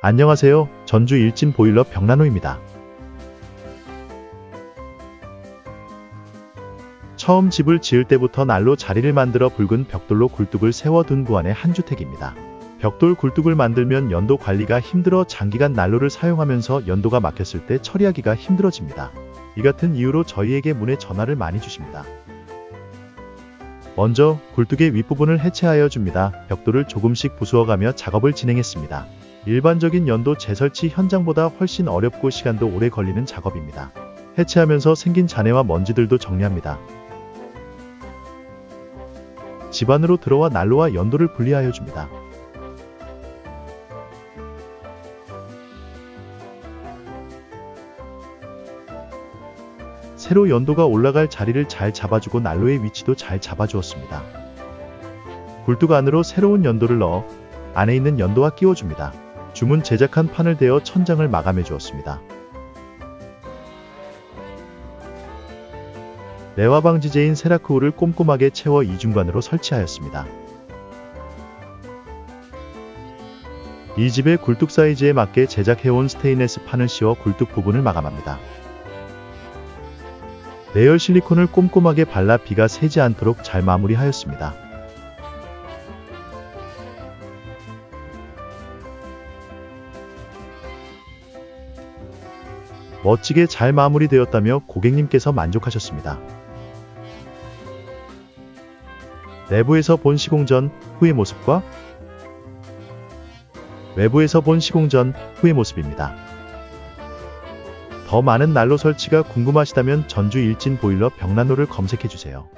안녕하세요. 전주 일진 보일러 벽난로입니다. 처음 집을 지을 때부터 난로 자리를 만들어 붉은 벽돌로 굴뚝을 세워둔 구안의 한 주택입니다. 벽돌 굴뚝을 만들면 연도 관리가 힘들어 장기간 난로를 사용하면서 연도가 막혔을 때 처리하기가 힘들어집니다. 이 같은 이유로 저희에게 문의 전화를 많이 주십니다. 먼저 굴뚝의 윗부분을 해체하여 줍니다. 벽돌을 조금씩 부수어가며 작업을 진행했습니다. 일반적인 연도 재설치 현장보다 훨씬 어렵고 시간도 오래 걸리는 작업입니다. 해체하면서 생긴 잔해와 먼지들도 정리합니다. 집 안으로 들어와 난로와 연도를 분리하여 줍니다. 새로 연도가 올라갈 자리를 잘 잡아주고 난로의 위치도 잘 잡아주었습니다. 굴뚝 안으로 새로운 연도를 넣어 안에 있는 연도와 끼워줍니다. 주문 제작한 판을 대어 천장을 마감해 주었습니다. 내화 방지제인 세라크홀을 꼼꼼하게 채워 이중관으로 설치하였습니다. 이 집의 굴뚝 사이즈에 맞게 제작해온 스테인레스 판을 씌워 굴뚝 부분을 마감합니다. 내열 실리콘을 꼼꼼하게 발라 비가 새지 않도록 잘 마무리하였습니다. 멋지게 잘 마무리되었다며 고객님께서 만족하셨습니다. 내부에서 본 시공 전, 후의 모습과 외부에서 본 시공 전, 후의 모습입니다. 더 많은 난로 설치가 궁금하시다면 전주 일진 보일러 벽난로를 검색해주세요.